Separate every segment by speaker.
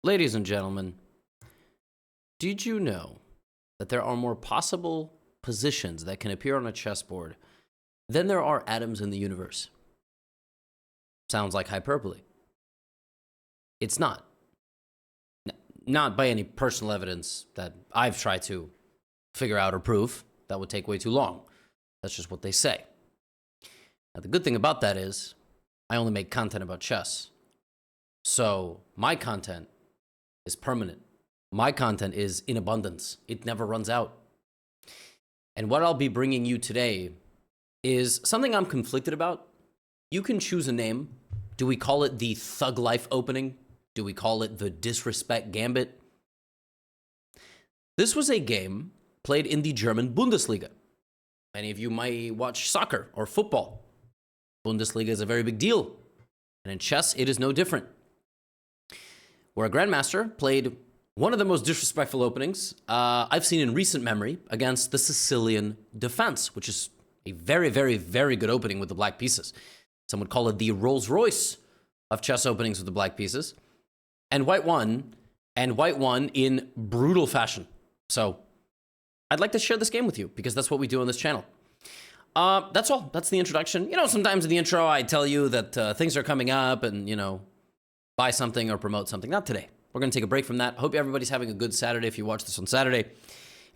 Speaker 1: Ladies and gentlemen, did you know that there are more possible positions that can appear on a chessboard than there are atoms in the universe? Sounds like hyperbole. It's not. Not by any personal evidence that I've tried to figure out or prove. That would take way too long. That's just what they say. Now, the good thing about that is I only make content about chess. So my content is permanent. My content is in abundance. It never runs out. And what I'll be bringing you today is something I'm conflicted about. You can choose a name. Do we call it the Thug Life opening? Do we call it the Disrespect Gambit? This was a game played in the German Bundesliga. Many of you might watch soccer or football. Bundesliga is a very big deal. And in chess, it is no different. Where a grandmaster played one of the most disrespectful openings I've seen in recent memory against the Sicilian defense, which is a very, very, very good opening with the black pieces. Some would call it the Rolls Royce of chess openings with the black pieces. And white won in brutal fashion. So I'd like to share this game with you because that's what we do on this channel. That's all. That's the introduction. You know, sometimes in the intro, I tell you that things are coming up and, you know, buy something or promote something. Not today. We're going to take a break from that. Hope everybody's having a good Saturday if you watch this on Saturday. And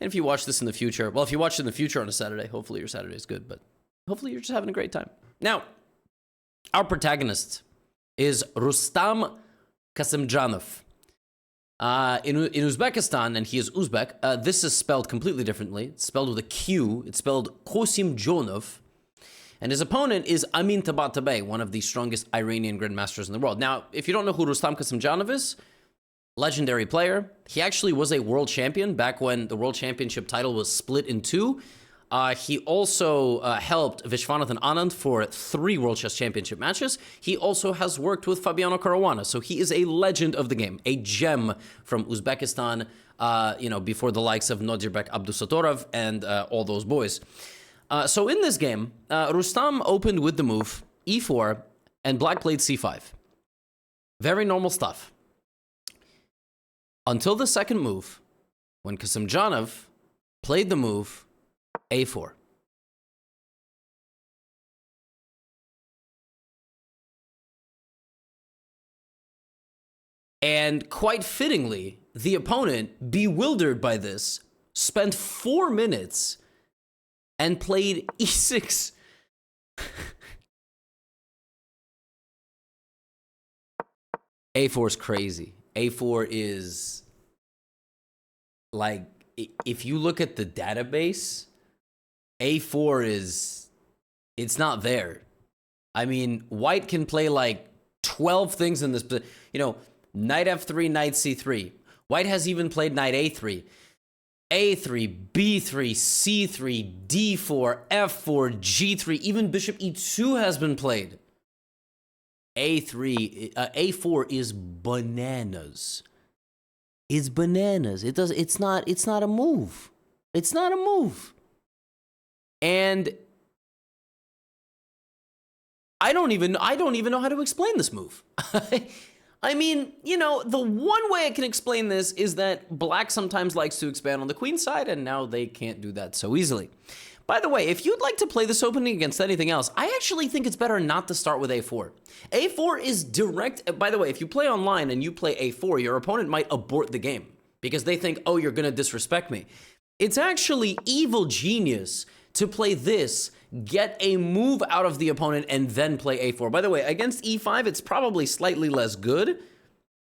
Speaker 1: if you watch this in the future, well, if you watch it in the future on a Saturday, hopefully your Saturday is good, but hopefully you're just having a great time. Now, our protagonist is Rustam Kasimdzhanov. In Uzbekistan, and he is Uzbek, this is spelled completely differently. It's spelled with a Q. It's spelled Kosimdzhanov. And his opponent is Amin Tabatabai, one of the strongest Iranian grandmasters in the world. Now, if you don't know who Rustam Kasimdzhanov is, legendary player. He actually was a world champion back when the world championship title was split in two. He also helped Vishwanathan Anand for 3 World Chess Championship matches. He also has worked with Fabiano Caruana, so he is a legend of the game, a gem from Uzbekistan, you know, before the likes of Nodirbek Abdusatorov and all those boys. So in this game, Rustam opened with the move e4, and black played c5. Very normal stuff. Until the second move, when Kasimdzhanov played the move a4. And quite fittingly, the opponent, bewildered by this, spent 4 minutes and played e6. A4 is crazy. A4 is like, if you look at the database, A4 is, it's not there. I mean, white can play like 12 things in this, you know, knight f3, knight c3. White has even played knight a3. A3, B3, C3, D4, F4, G3, even bishop E2 has been played. A4 is bananas. It's bananas. It's not a move. It's not a move. And I don't even know how to explain this move. I mean, you know, the one way I can explain this is that black sometimes likes to expand on the queen side, and now they can't do that so easily. By the way, if you'd like to play this opening against anything else, I actually think it's better not to start with A4. A4 is direct. By the way, if you play online and you play A4, your opponent might abort the game because they think, oh, you're going to disrespect me. It's actually evil genius to play this, get a move out of the opponent, and then play A4. By the way, against E5, it's probably slightly less good,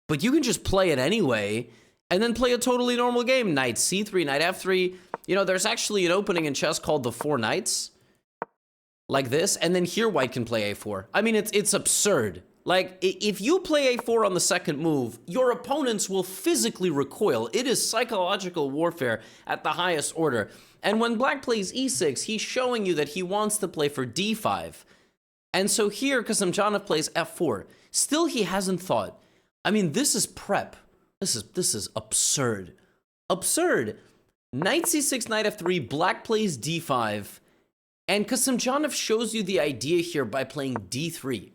Speaker 1: but you can just play it anyway, and then play a totally normal game. Knight C3, knight F3. You know, there's actually an opening in chess called the 4 knights, like this, and then here white can play A4. I mean, it's absurd. Like, if you play A4 on the second move, your opponents will physically recoil. It is psychological warfare at the highest order. And when black plays E6, he's showing you that he wants to play for D5. And so here, Kasimdzhanov plays F4. Still, he hasn't thought. I mean, this is prep. This is absurd. Absurd. Knight C6, knight F3, black plays D5. And Kasimdzhanov shows you the idea here by playing D3.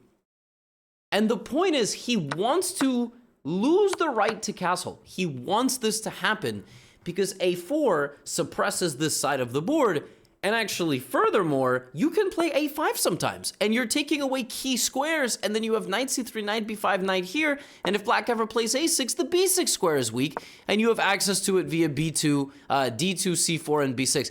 Speaker 1: And the point is, he wants to lose the right to castle. He wants this to happen because a4 suppresses this side of the board. And actually, furthermore, you can play a5 sometimes, and you're taking away key squares, and then you have knight c3, knight b5, knight here, and if black ever plays a6, the b6 square is weak, and you have access to it via b2, d2, c4, and b6.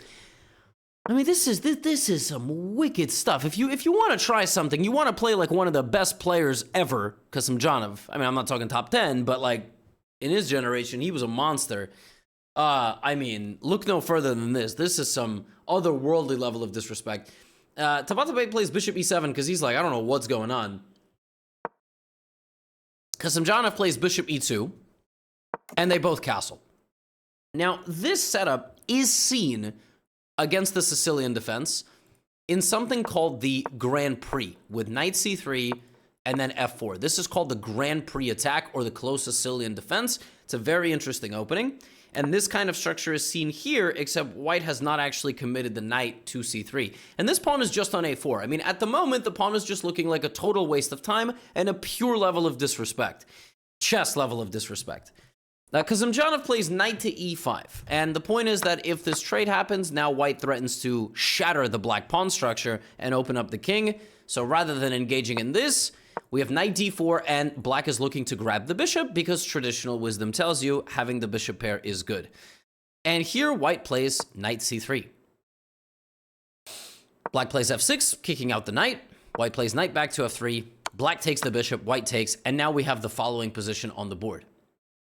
Speaker 1: I mean, this is some wicked stuff. If you want to try something, you want to play like one of the best players ever, Kasimdzhanov. I mean, I'm not talking top 10, but like in his generation, he was a monster. I mean, look no further than this. This is some otherworldly level of disrespect. Tabatabai plays bishop e7 because he's like, I don't know what's going on. Kasimdzhanov plays bishop e2, and they both castle. Now, this setup is seen against the Sicilian defense in something called the Grand Prix, with knight c3 and then f4. This is called the Grand Prix attack, or the close Sicilian defense. It's a very interesting opening. And this kind of structure is seen here, except white has not actually committed the knight to c3. And this pawn is just on a4. I mean, at the moment, the pawn is just looking like a total waste of time and a pure level of disrespect. Chess level of disrespect. Now, Kasimdzhanov plays knight to e5. And the point is that if this trade happens, now white threatens to shatter the black pawn structure and open up the king. So rather than engaging in this, we have knight d4, and black is looking to grab the bishop because traditional wisdom tells you having the bishop pair is good. And here, white plays knight c3. Black plays f6, kicking out the knight. White plays knight back to f3. Black takes the bishop, white takes, and now we have the following position on the board.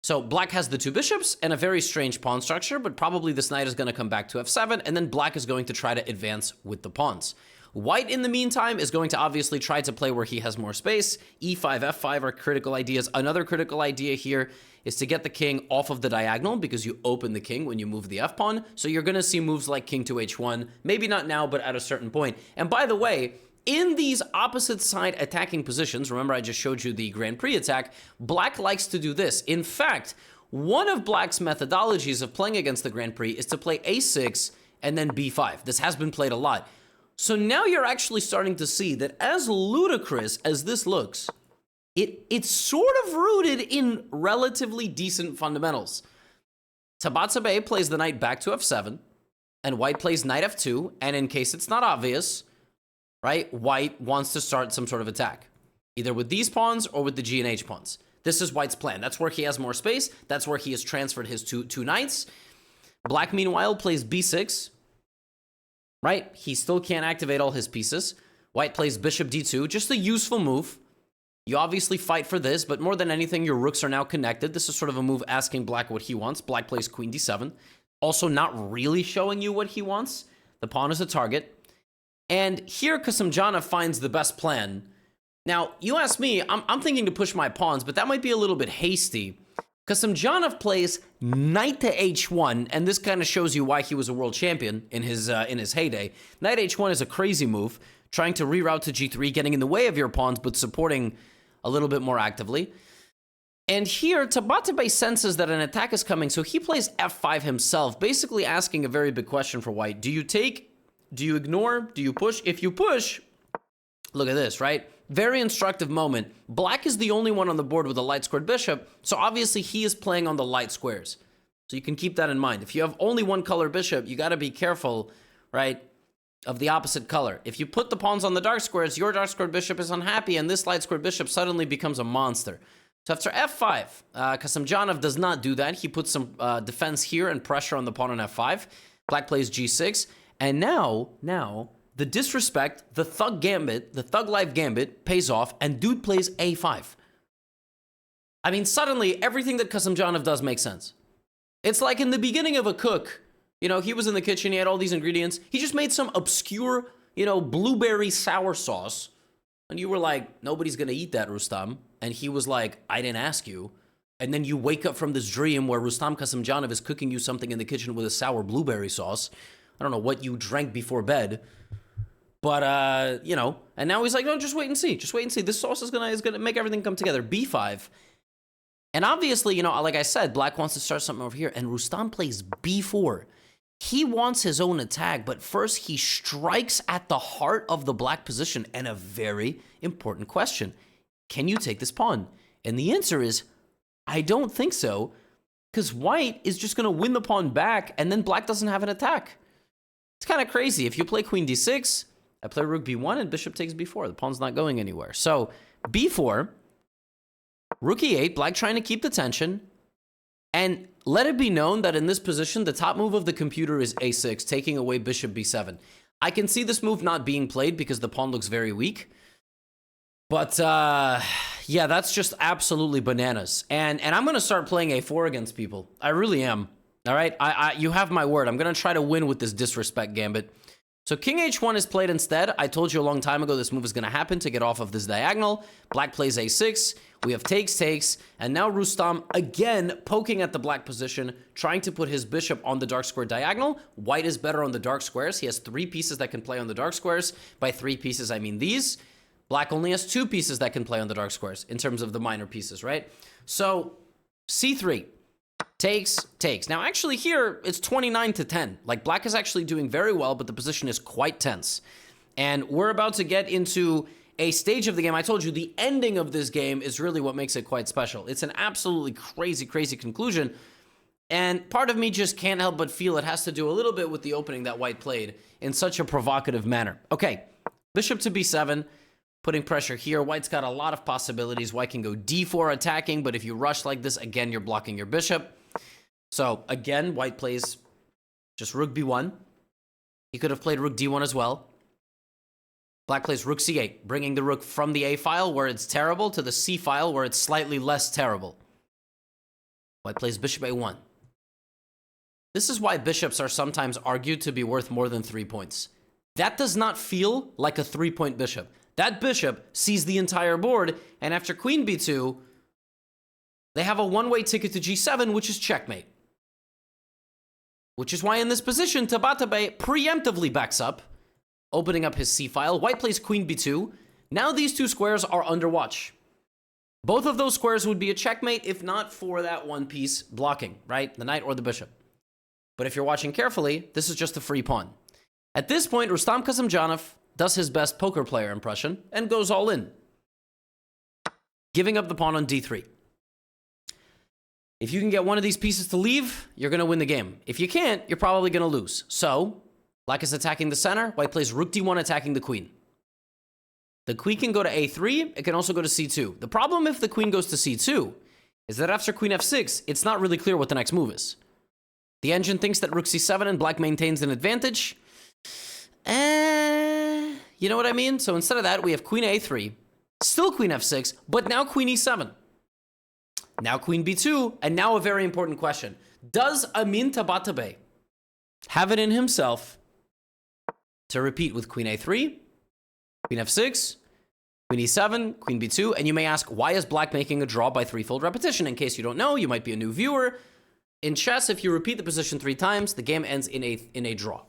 Speaker 1: So black has the two bishops and a very strange pawn structure, but probably this knight is going to come back to f7, and then black is going to try to advance with the pawns. White, in the meantime, is going to obviously try to play where he has more space. e5, f5 are critical ideas. Another critical idea here is to get the king off of the diagonal, because you open the king when you move the f-pawn. So you're going to see moves like king to h1. Maybe not now, but at a certain point. And by the way, in these opposite side attacking positions, remember I just showed you the Grand Prix attack, black likes to do this. In fact, one of black's methodologies of playing against the Grand Prix is to play a6 and then b5. This has been played a lot. So now you're actually starting to see that as ludicrous as this looks, it's sort of rooted in relatively decent fundamentals. Tabatabai plays the knight back to f7, and white plays knight f2, and in case it's not obvious, right, white wants to start some sort of attack, either with these pawns or with the g and h pawns. This is white's plan. That's where he has more space. That's where he has transferred his two knights. Black, meanwhile, plays b6. Right? He still can't activate all his pieces. White plays bishop d2, just a useful move. You obviously fight for this, but more than anything, your rooks are now connected. This is sort of a move asking black what he wants. Black plays queen d7. Also not really showing you what he wants. The pawn is a target. And here, Kasimdzhanov finds the best plan. Now, you ask me, I'm thinking to push my pawns, but that might be a little bit hasty. Kasimdzhanov plays knight to h1, and this kind of shows you why he was a world champion in his heyday. Knight h1 is a crazy move, trying to reroute to g3, getting in the way of your pawns, but supporting a little bit more actively. And here, Tabatabai senses that an attack is coming, so he plays f5 himself, basically asking a very big question for white. Do you take? Do you ignore? Do you push? If you push, look at this, right? Very instructive moment. Black is the only one on the board with a light squared bishop, so obviously he is playing on the light squares. So you can keep that in mind. If you have only one color bishop, you got to be careful, right, of the opposite color. If you put the pawns on the dark squares, your dark squared bishop is unhappy, and this light squared bishop suddenly becomes a monster. So after f5, Kasimdzhanov does not do that. He puts some defense here and pressure on the pawn on f5. Black plays g6, and now, the disrespect, the thug gambit, the thug life gambit pays off, and dude plays a5. I mean, suddenly, everything that Kasimdzhanov does makes sense. It's like in the beginning of a cook, you know, he was in the kitchen, he had all these ingredients, he just made some obscure, you know, blueberry sour sauce, and you were like, nobody's gonna eat that, Rustam, and he was like, I didn't ask you, and then you wake up from this dream where Rustam Kasimdzhanov is cooking you something in the kitchen with a sour blueberry sauce. I don't know what you drank before bed. But, you know, and now he's like, no, just wait and see. Just wait and see. This sauce is gonna make everything come together. b5. And obviously, you know, like I said, black wants to start something over here. And Rustam plays b4. He wants his own attack, but first he strikes at the heart of the black position. And a very important question. Can you take this pawn? And the answer is I don't think so, because white is just going to win the pawn back, and then black doesn't have an attack. It's kind of crazy. If you play queen d6, I play rook b1, and bishop takes b4. The pawn's not going anywhere. So b4, rook e8, black trying to keep the tension. And let it be known that in this position, the top move of the computer is a6, taking away bishop b7. I can see this move not being played because the pawn looks very weak. But, yeah, that's just absolutely bananas. And I'm going to start playing a4 against people. I really am. All right? You have my word. I'm going to try to win with this Disrespect Gambit. So king h1 is played instead. I told you a long time ago this move is going to happen to get off of this diagonal. Black plays a6. We have takes, takes. And now Rustam, again, poking at the black position, trying to put his bishop on the dark square diagonal. White is better on the dark squares. He has 3 pieces that can play on the dark squares. By 3 pieces, I mean these. Black only has 2 pieces that can play on the dark squares in terms of the minor pieces, right? So c3. Takes, takes. Now, actually here, it's 29-10. Like, black is actually doing very well, but the position is quite tense. And we're about to get into a stage of the game. I told you the ending of this game is really what makes it quite special. It's an absolutely crazy, crazy conclusion. And part of me just can't help but feel it has to do a little bit with the opening that white played in such a provocative manner. Okay, bishop to b7. Putting pressure here. White's got a lot of possibilities. White can go d4 attacking, but if you rush like this, again, you're blocking your bishop. So, again, white plays just rook b1. He could have played rook d1 as well. Black plays rook c8, bringing the rook from the a file, where it's terrible, to the c file, where it's slightly less terrible. White plays bishop a1. This is why bishops are sometimes argued to be worth more than 3 points. That does not feel like a 3-point bishop. That bishop sees the entire board, and after queen b2, they have a one-way ticket to g7, which is checkmate. Which is why in this position, Tabatabai preemptively backs up, opening up his c-file. White plays queen b2. Now these 2 squares are under watch. Both of those squares would be a checkmate if not for that one piece blocking, right? The knight or the bishop. But if you're watching carefully, this is just a free pawn. At this point, Rustam Kasimdzhanov does his best poker player impression and goes all in, giving up the pawn on d3. If you can get one of these pieces to leave, you're going to win the game. If you can't, you're probably going to lose. So, black is attacking the center. White plays rook d1 attacking the queen. The queen can go to a3. It can also go to c2. The problem if the queen goes to c2 is that after queen f6, it's not really clear what the next move is. The engine thinks that rook c7 and black maintains an advantage. You know what I mean? So instead of that, we have queen a3, still queen f6, but now queen e7. Now queen b2, and now a very important question. Does Amin Tabatabai have it in himself to repeat with queen a3, queen f6, queen e7, queen b2? And you may ask, why is black making a draw by threefold repetition? In case you don't know, you might be a new viewer. In chess, if you repeat the position 3 times, the game ends in a draw.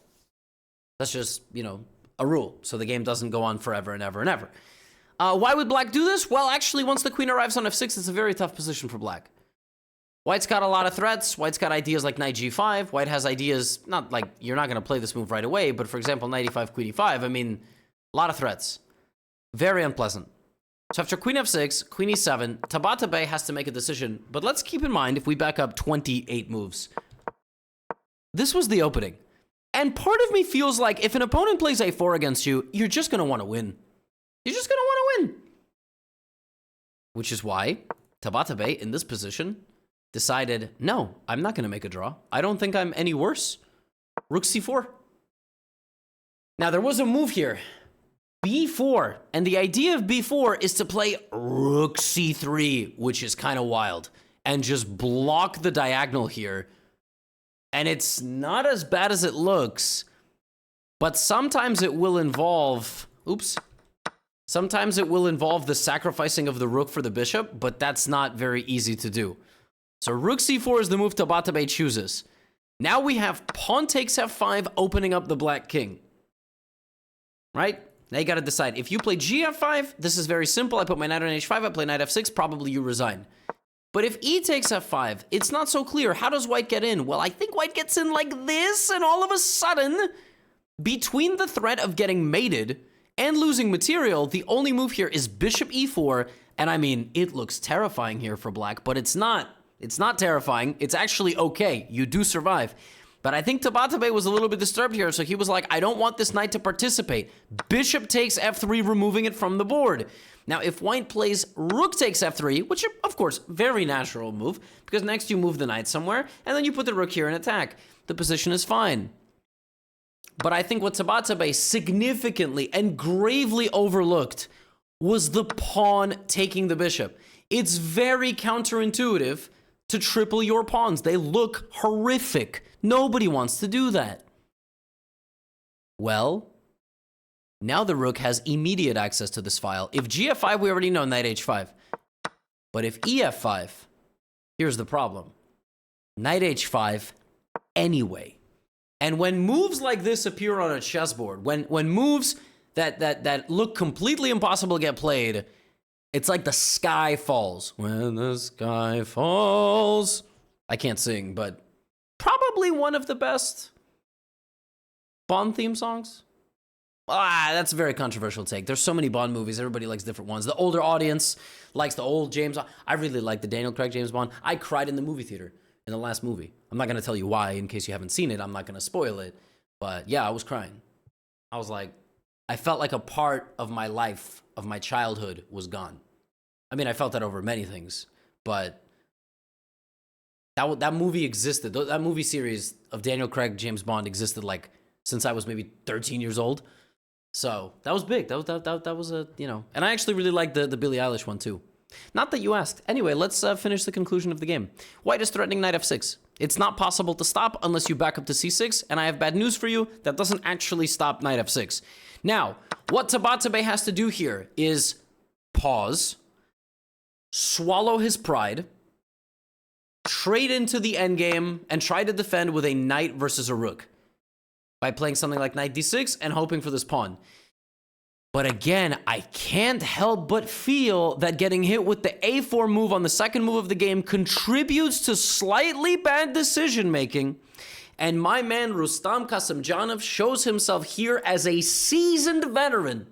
Speaker 1: That's just, you know, a rule. So the game doesn't go on forever and ever and ever. Why would black do this? Well, actually, once the queen arrives on f6, it's a very tough position for black. White's got a lot of threats. White's got ideas like knight g5. White has ideas, not like you're not going to play this move right away, but for example, knight e5, queen e5. I mean, a lot of threats. Very unpleasant. So after queen f6, queen e7, Tabatabai has to make a decision. But let's keep in mind, if we back up 28 moves, this was the opening. And part of me feels like if an opponent plays a4 against you, you're just going to want to win. You're just going to want to win. Which is why Tabatabai, in this position, decided, no, I'm not going to make a draw. I don't think I'm any worse. Rook c4. Now, there was a move here. b4. And the idea of b4 is to play rook c3, which is kind of wild. And just block the diagonal here. And it's not as bad as it looks, but sometimes it will involve, sometimes it will involve the sacrificing of the rook for the bishop, but that's not very easy to do. So rook c4 is the move Tabatabai chooses. Now we have pawn takes f5 opening up the black king. Right? Now you got to decide. If you play gf5, this is very simple. I put my knight on h5, I play knight f6, probably you resign. But if e takes f5, it's not so clear. How does white get in? Well, I think white gets in like this, and all of a sudden, between the threat of getting mated and losing material, the only move here is bishop e4, And I mean, it looks terrifying here for black, but it's not. It's not terrifying. It's actually okay. You do survive. But I think Tabatabai was a little bit disturbed here, so he was like, I don't want this knight to participate. Bishop takes f3, removing it from the board. Now, if white plays rook takes f3, which, of course, very natural move, because next you move the knight somewhere, and then you put the rook here and attack. The position is fine. But I think what Tabatabai significantly and gravely overlooked was the pawn taking the bishop. It's very counterintuitive to triple your pawns. They look horrific. Nobody wants to do that. Well, now the rook has immediate access to this file. If gf5, we already know knight h5. But if ef5, here's the problem. Knight h5 anyway. And when moves like this appear on a chessboard, when moves that look completely impossible to get played, it's like the sky falls. When the sky falls. I can't sing, but probably one of the best Bond theme songs. That's a very controversial take. There's so many Bond movies. Everybody likes different ones. The older audience likes the old James Bond. I really like the Daniel Craig James Bond. I cried in the movie theater in the last movie. I'm not going to tell you why in case you haven't seen it. I'm not going to spoil it. But yeah, I was crying. I was like, I felt like a part of my life, of my childhood, was gone. I mean, I felt that over many things, but that movie existed. That movie series of Daniel Craig, James Bond existed like since I was maybe 13 years old. So that was big. That was a, you know, and I actually really liked the Billie Eilish one too. Not that you asked. Anyway, let's finish the conclusion of the game. White is threatening knight f6. It's not possible to stop unless you back up to c6, and I have bad news for you. That doesn't actually stop knight f6. Now, what Tabatabai has to do here is pause, swallow his pride, trade into the endgame, and try to defend with a knight versus a rook by playing something like knight d6 and hoping for this pawn. But again, I can't help but feel that getting hit with the a4 move on the second move of the game contributes to slightly bad decision-making. And my man Rustam Kasimdzhanov shows himself here as a seasoned veteran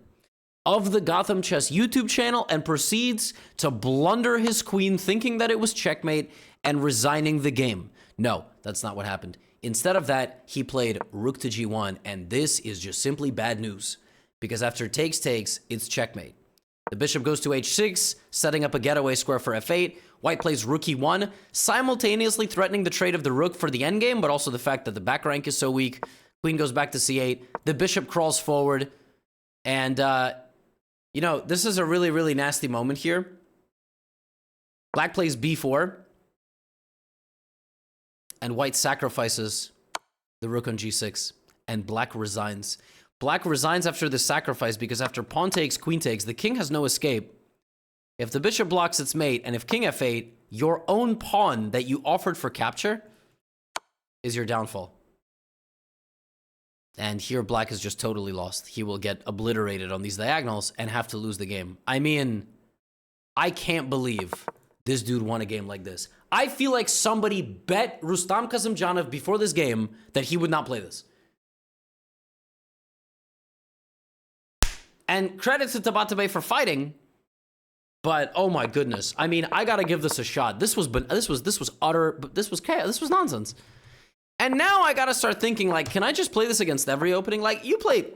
Speaker 1: of the Gotham Chess YouTube channel and proceeds to blunder his queen, thinking that it was checkmate and resigning the game. No, that's not what happened. Instead of that, he played rook to g1, and this is just simply bad news. Because after takes, it's checkmate. The bishop goes to h6, setting up a getaway square for f8. White plays rook e1, simultaneously threatening the trade of the rook for the endgame, but also the fact that the back rank is so weak. Queen goes back to c8. The bishop crawls forward. And, you know, this is a really, really nasty moment here. Black plays b4. And white sacrifices the rook on g6. And black resigns. Black resigns after the sacrifice because after pawn takes, queen takes, the king has no escape. If the bishop blocks its mate, and if king f8, your own pawn that you offered for capture is your downfall. And here black is just totally lost. He will get obliterated on these diagonals and have to lose the game. I mean, I can't believe this dude won a game like this. I feel like somebody bet Rustam Kasimdzhanov before this game that he would not play this. And credit to Tabatabai for fighting, but oh my goodness! I mean, I gotta give this a shot. This was chaos. This was nonsense. And now I gotta start thinking like, can I just play this against every opening? Like you play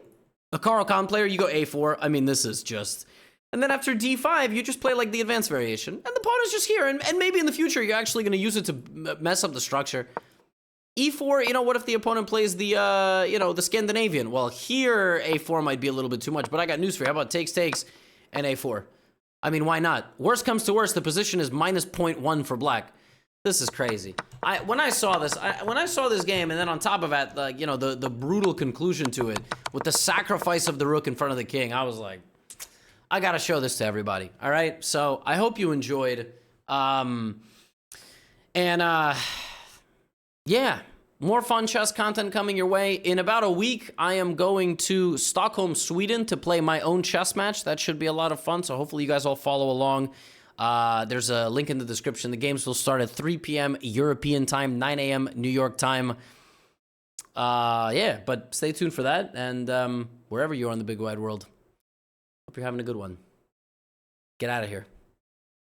Speaker 1: a Carl Khan player, you go a4. I mean, this is just. And then after d5, you just play like the advanced variation, and the pawn is just here. And maybe in the future, you're actually gonna use it to mess up the structure. E4, you know, what if the opponent plays the, you know, the Scandinavian? Well, here, A4 might be a little bit too much, but I got news for you. How about takes, and A4? I mean, why not? Worst comes to worst, the position is minus 0.1 for black. This is crazy. When I saw this game, and then on top of that, like, you know, the brutal conclusion to it, with the sacrifice of the rook in front of the king, I was like, I gotta show this to everybody, all right? So, I hope you enjoyed, yeah, more fun chess content coming your way. In about a week, I am going to Stockholm, Sweden to play my own chess match. That should be a lot of fun, so hopefully you guys all follow along. There's a link in the description. The games will start at 3 p.m. European time, 9 a.m. New York time. Yeah, but stay tuned for that, and wherever you are in the big wide world, hope you're having a good one. Get out of here.